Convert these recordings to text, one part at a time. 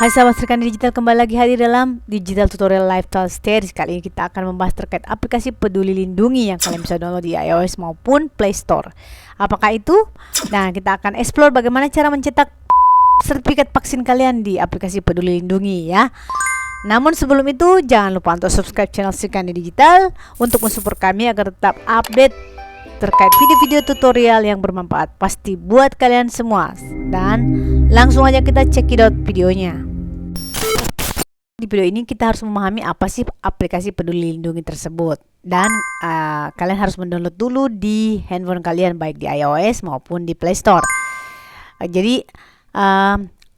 Hai sahabat Serikandi Digital, kembali lagi hadir dalam Digital Tutorial Lifestyle Series. Kali ini kita akan membahas terkait aplikasi Peduli Lindungi yang kalian bisa download di iOS maupun Play Store. Apakah itu? Nah, kita akan explore bagaimana cara mencetak sertifikat vaksin kalian di aplikasi Peduli Lindungi ya. Namun sebelum itu, jangan lupa untuk subscribe channel Serikandi Digital untuk mensupport kami agar tetap update terkait video-video tutorial yang bermanfaat pasti buat kalian semua. Dan langsung aja kita cekidot videonya. Di video ini kita harus memahami apa sih aplikasi Peduli Lindungi tersebut, dan kalian harus mendownload dulu di handphone kalian baik di iOS maupun di Play Store. Jadi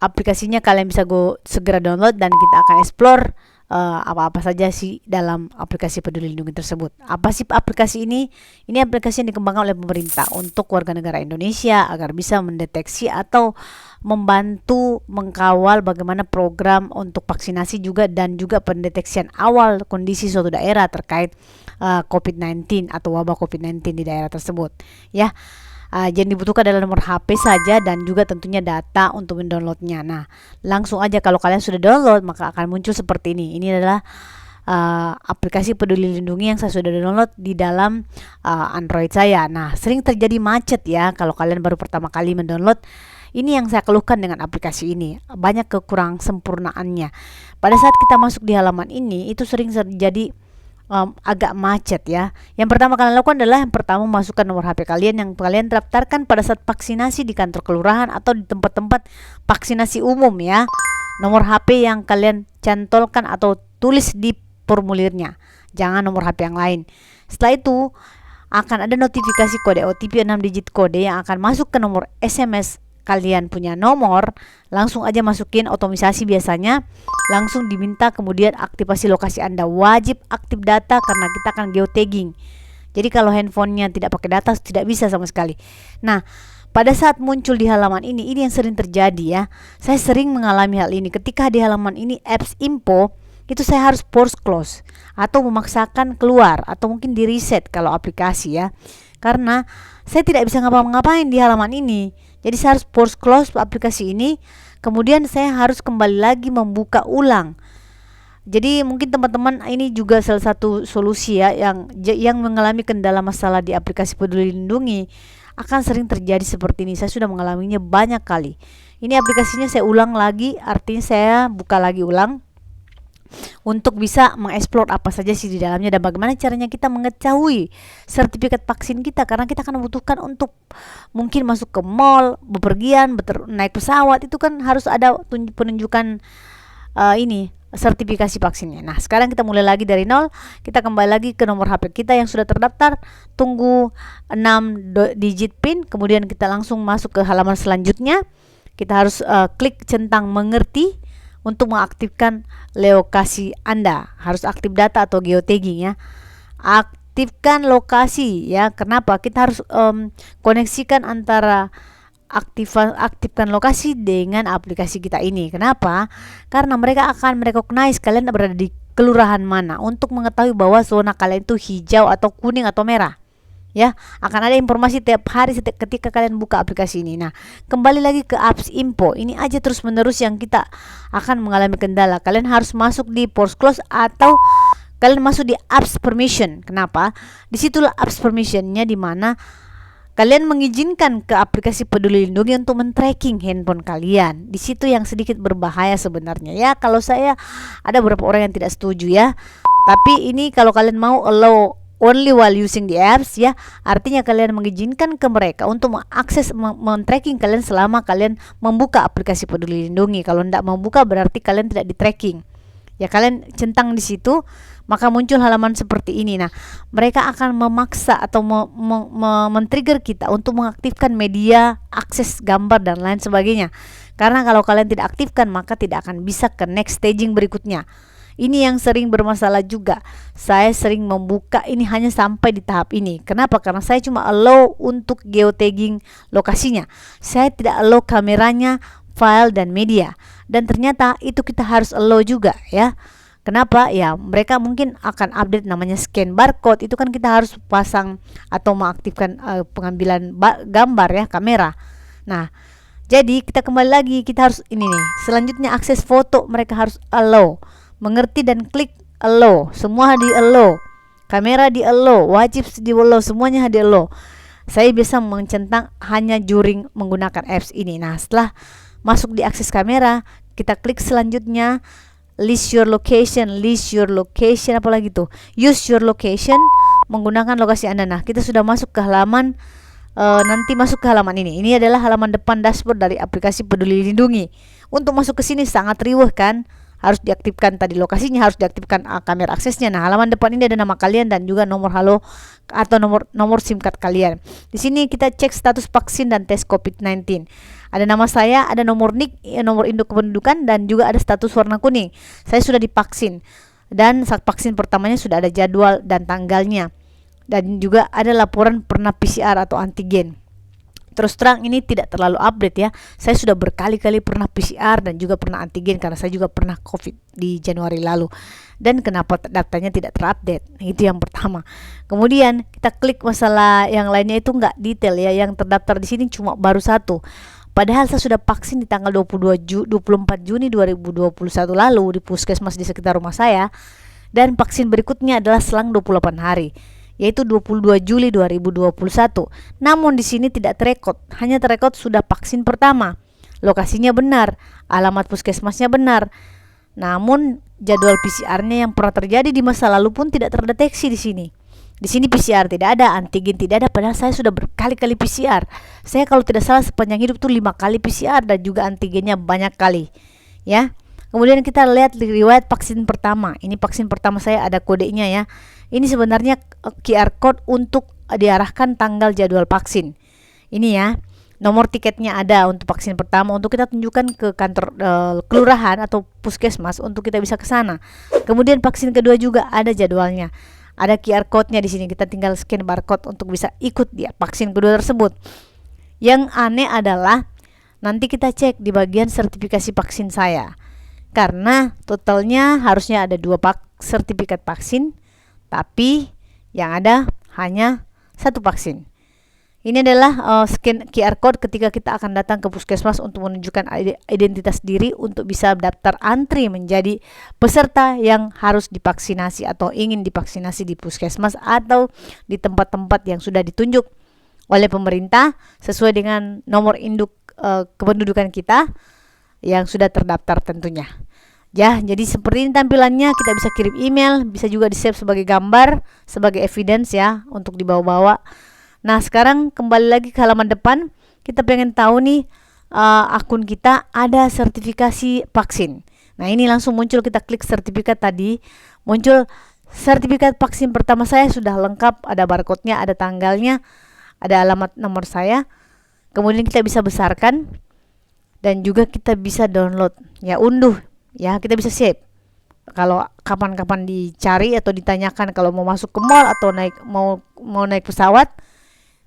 aplikasinya kalian bisa segera download dan kita akan explore apa-apa saja sih dalam aplikasi Peduli Lindungi tersebut. Apa sih aplikasi ini? Ini aplikasi yang dikembangkan oleh pemerintah untuk warga negara Indonesia agar bisa mendeteksi atau membantu mengkawal bagaimana program untuk vaksinasi juga dan juga pendeteksian awal kondisi suatu daerah terkait COVID-19 atau wabah COVID-19 di daerah tersebut. Ya. Yang dibutuhkan adalah nomor HP saja dan juga tentunya data untuk mendownloadnya. Nah, langsung aja kalau kalian sudah download maka akan muncul seperti ini. Ini adalah aplikasi Peduli Lindungi yang saya sudah download di dalam Android saya. Nah, sering terjadi macet ya kalau kalian baru pertama kali mendownload. Ini yang saya keluhkan dengan aplikasi ini, banyak kekurang sempurnaannya. Pada saat kita masuk di halaman ini, itu sering terjadi agak macet ya. Yang pertama kalian lakukan adalah yang pertama masukkan nomor HP kalian yang kalian daftarkan pada saat vaksinasi di kantor kelurahan atau di tempat-tempat vaksinasi umum ya. Nomor HP yang kalian cantolkan atau tulis di formulirnya, jangan nomor HP yang lain. Setelah itu akan ada notifikasi kode OTP 6 digit kode yang akan masuk ke nomor SMS kalian punya nomor. Langsung aja masukin otomisasi, biasanya langsung diminta kemudian aktivasi lokasi Anda, wajib aktif data karena kita akan geotagging. Jadi kalau handphonenya tidak pakai data tidak bisa sama sekali. Nah, pada saat muncul di halaman ini yang sering terjadi ya. Saya sering mengalami hal ini ketika di halaman ini apps info itu saya harus force close atau memaksakan keluar atau mungkin di reset kalau aplikasi ya. Karena saya tidak bisa ngapa-ngapain di halaman ini. Jadi saya harus force close aplikasi ini, kemudian saya harus kembali lagi membuka ulang. Jadi mungkin teman-teman ini juga salah satu solusi ya yang mengalami kendala masalah di aplikasi Peduli Lindungi akan sering terjadi seperti ini. Saya sudah mengalaminya banyak kali. Ini aplikasinya saya ulang lagi, artinya saya buka lagi ulang untuk bisa mengeksplor apa saja sih di dalamnya dan bagaimana caranya kita mengetahui sertifikat vaksin kita, karena kita akan membutuhkan untuk mungkin masuk ke mall, bepergian, naik pesawat, itu kan harus ada penunjukan ini sertifikasi vaksinnya. Nah, sekarang kita mulai lagi dari nol. Kita kembali lagi ke nomor HP kita yang sudah terdaftar, tunggu 6 digit PIN, kemudian kita langsung masuk ke halaman selanjutnya. Kita harus klik centang mengerti untuk mengaktifkan lokasi Anda. Harus aktif data atau geotagging ya. Aktifkan lokasi ya. Kenapa? Kita harus koneksikan antara aktifkan lokasi dengan aplikasi kita ini. Kenapa? Karena mereka akan merecognize kalian berada di kelurahan mana untuk mengetahui bahwa zona kalian itu hijau atau kuning atau merah. Ya, akan ada informasi tiap hari ketika kalian buka aplikasi ini. Nah, kembali lagi ke apps info. Ini aja terus menerus yang kita akan mengalami kendala. Kalian harus masuk di force close atau kalian masuk di apps permission. Kenapa? Disitulah apps permissionnya, di mana kalian mengizinkan ke aplikasi Peduli Lindungi untuk men-tracking handphone kalian. Di situ yang sedikit berbahaya sebenarnya ya. Kalau saya ada beberapa orang yang tidak setuju ya. Tapi ini kalau kalian mau allow only while using the apps ya, artinya kalian mengizinkan ke mereka untuk mengakses men-tracking kalian selama kalian membuka aplikasi Peduli Lindungi. Kalau tidak membuka berarti kalian tidak di tracking. Ya, kalian centang di situ maka muncul halaman seperti ini. Nah, mereka akan memaksa atau men-trigger kita untuk mengaktifkan media, akses gambar dan lain sebagainya. Karena kalau kalian tidak aktifkan maka tidak akan bisa ke next staging berikutnya. Ini yang sering bermasalah juga. Saya sering membuka ini hanya sampai di tahap ini. Kenapa? Karena saya cuma allow untuk geotagging lokasinya. Saya tidak allow kameranya, file dan media. Dan ternyata itu kita harus allow juga ya. Kenapa? Ya, mereka mungkin akan update namanya scan barcode. Itu kan kita harus pasang atau mengaktifkan pengambilan gambar ya, kamera. Nah, Jadi kita kembali lagi, kita harus ini nih. Selanjutnya akses foto, mereka harus allow, mengerti dan klik allow. Semua di allow. Kamera di allow, wajib di allow, semuanya di allow. Saya bisa mencentang hanya during menggunakan apps ini. Nah, setelah masuk di akses kamera, kita klik selanjutnya list your location, apalagi tuh, use your location, menggunakan lokasi Anda. Nah, kita sudah masuk ke halaman. Nanti masuk ke halaman ini. Ini adalah halaman depan dashboard dari aplikasi Peduli Lindungi. Untuk masuk ke sini sangat riuh kan? Harus diaktifkan tadi lokasinya, harus diaktifkan kamera aksesnya. Nah, halaman depan ini ada nama kalian dan juga nomor halo atau nomor SIM card kalian. Di sini kita cek status vaksin dan tes COVID-19. Ada nama saya, ada nomor NIK, nomor induk kependudukan, dan juga ada status warna kuning. Saya sudah divaksin dan saat vaksin pertamanya sudah ada jadwal dan tanggalnya. Dan juga ada laporan pernah PCR atau antigen. Terus terang ini tidak terlalu update ya. Saya sudah berkali-kali pernah PCR dan juga pernah antigen karena saya juga pernah COVID di Januari lalu. Dan kenapa datanya tidak terupdate? Itu yang pertama. Kemudian kita klik masalah yang lainnya, itu nggak detail ya. Yang terdaftar di sini cuma baru satu. Padahal saya sudah vaksin di tanggal 24 Juni 2021 lalu di puskesmas di sekitar rumah saya. Dan vaksin berikutnya adalah selang 28 hari. Yaitu 22 Juli 2021. Namun di sini tidak terekod, hanya terekod sudah vaksin pertama. Lokasinya benar, alamat puskesmasnya benar. Namun jadwal PCR-nya yang pernah terjadi di masa lalu pun tidak terdeteksi di sini. Di sini PCR tidak ada, antigen tidak ada, padahal saya sudah berkali-kali PCR. Saya kalau tidak salah sepanjang hidup tuh 5 kali PCR dan juga antigennya banyak kali. Ya. Kemudian kita lihat riwayat vaksin pertama. Ini vaksin pertama saya ada kodenya ya. Ini sebenarnya QR code untuk diarahkan tanggal jadwal vaksin. Ini ya. Nomor tiketnya ada untuk vaksin pertama, untuk kita tunjukkan ke kantor kelurahan atau puskesmas untuk kita bisa ke sana. Kemudian vaksin kedua juga ada jadwalnya. Ada QR code-nya di sini. Kita tinggal scan barcode untuk bisa ikut dia vaksin kedua tersebut. Yang aneh adalah nanti kita cek di bagian sertifikasi vaksin saya. Karena totalnya harusnya ada 2 sertifikat vaksin, tapi yang ada hanya 1 vaksin. Ini adalah scan QR code ketika kita akan datang ke puskesmas untuk menunjukkan identitas diri untuk bisa daftar antri menjadi peserta yang harus divaksinasi atau ingin divaksinasi di puskesmas atau di tempat-tempat yang sudah ditunjuk oleh pemerintah sesuai dengan nomor induk kependudukan kita yang sudah terdaftar tentunya. Ya, jadi seperti ini tampilannya. Kita bisa kirim email, bisa juga di-save sebagai gambar, sebagai evidence ya, untuk dibawa-bawa. Nah, sekarang kembali lagi ke halaman depan. Kita pengen tahu nih, akun kita ada sertifikasi vaksin. Nah, ini langsung muncul, kita klik sertifikat tadi. Muncul sertifikat vaksin pertama saya sudah lengkap, ada barcode-nya, ada tanggalnya, ada alamat nomor saya. Kemudian kita bisa besarkan. Dan juga kita bisa download, ya unduh, ya kita bisa save. Kalau kapan-kapan dicari atau ditanyakan kalau mau masuk ke mall atau mau naik pesawat,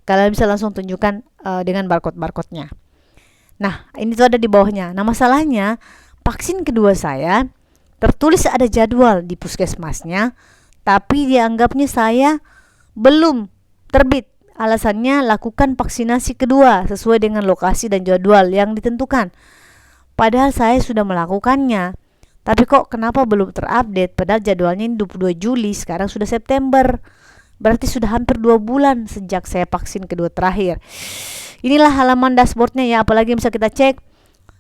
kalian bisa langsung tunjukkan dengan barcode-nya. Nah, ini tuh ada di bawahnya. Nah, masalahnya vaksin kedua saya tertulis ada jadwal di puskesmasnya, tapi dianggapnya saya belum terbit. Alasannya lakukan vaksinasi kedua sesuai dengan lokasi dan jadwal yang ditentukan. Padahal saya sudah melakukannya. Tapi kok kenapa belum terupdate? Padahal jadwalnya ini 22 Juli, sekarang sudah September. Berarti sudah hampir 2 bulan sejak saya vaksin kedua terakhir. Inilah halaman dashboardnya ya, apalagi yang bisa kita cek.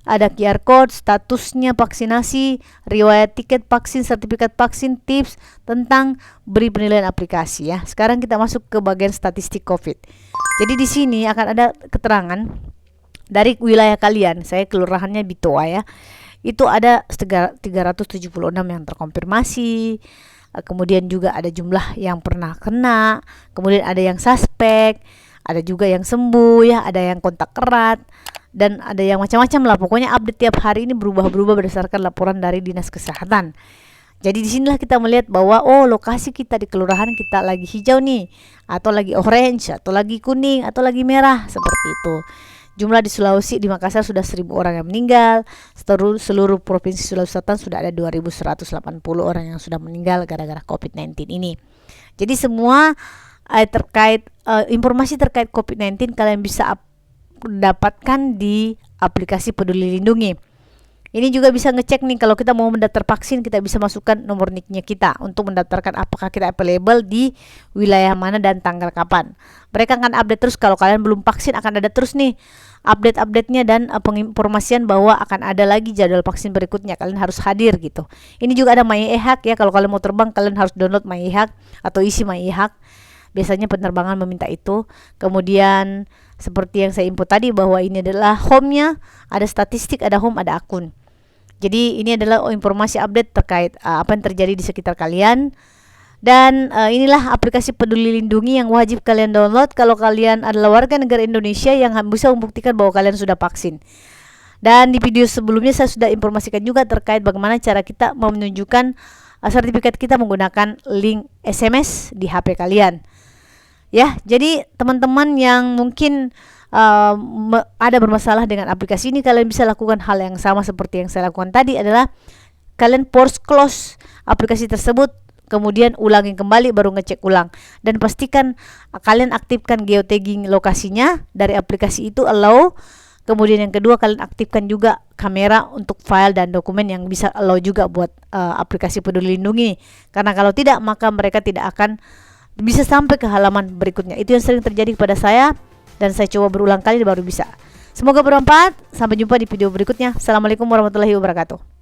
Ada QR code, statusnya vaksinasi, riwayat tiket vaksin, sertifikat vaksin, tips tentang beri penilaian aplikasi ya. Sekarang kita masuk ke bagian statistik COVID. Jadi di sini akan ada keterangan dari wilayah kalian. Saya kelurahannya Bitoa ya. Itu ada 376 yang terkonfirmasi. Kemudian juga ada jumlah yang pernah kena, kemudian ada yang suspek, ada juga yang sembuh ya, ada yang kontak erat. Dan ada yang macam-macam lah, pokoknya update tiap hari ini berubah-berubah berdasarkan laporan dari Dinas Kesehatan. Jadi disinilah kita melihat bahwa lokasi kita di kelurahan kita lagi hijau nih, atau lagi orange, atau lagi kuning, atau lagi merah, seperti itu. Jumlah di Sulawesi, di Makassar sudah 1.000 orang yang meninggal. Seluruh provinsi Sulawesi Selatan sudah ada 2.180 orang yang sudah meninggal gara-gara COVID-19 ini. Jadi semua informasi terkait COVID-19 kalian bisa dapatkan di aplikasi Peduli Lindungi. Ini juga bisa ngecek nih kalau kita mau mendaftar vaksin, kita bisa masukkan nomor NIK-nya kita untuk mendaftarkan apakah kita available di wilayah mana dan tanggal kapan. Mereka akan update terus, kalau kalian belum vaksin akan ada terus nih update-update-nya dan penginformasian bahwa akan ada lagi jadwal vaksin berikutnya. Kalian harus hadir gitu. Ini juga ada MyEHAK ya, kalau kalian mau terbang kalian harus download MyEHAK atau isi MyEHAK. Biasanya penerbangan meminta itu. Kemudian seperti yang saya input tadi bahwa ini adalah home-nya, ada statistik, ada home, ada akun. Jadi ini adalah informasi update terkait apa yang terjadi di sekitar kalian. Dan inilah aplikasi Peduli Lindungi yang wajib kalian download kalau kalian adalah warga negara Indonesia yang bisa membuktikan bahwa kalian sudah vaksin. Dan di video sebelumnya saya sudah informasikan juga terkait bagaimana cara kita menunjukkan sertifikat kita menggunakan link SMS di HP kalian. Ya, jadi teman-teman yang mungkin ada bermasalah dengan aplikasi ini, kalian bisa lakukan hal yang sama seperti yang saya lakukan tadi, adalah kalian force close aplikasi tersebut, kemudian ulangi kembali, baru ngecek ulang, dan pastikan kalian aktifkan geotagging lokasinya dari aplikasi itu, allow. Kemudian yang kedua, kalian aktifkan juga kamera untuk file dan dokumen yang bisa allow juga buat aplikasi Peduli Lindungi, karena kalau tidak maka mereka tidak akan bisa sampai ke halaman berikutnya. Itu yang sering terjadi kepada saya dan saya coba berulang kali baru bisa. Semoga bermanfaat. Sampai jumpa di video berikutnya. Assalamualaikum warahmatullahi wabarakatuh.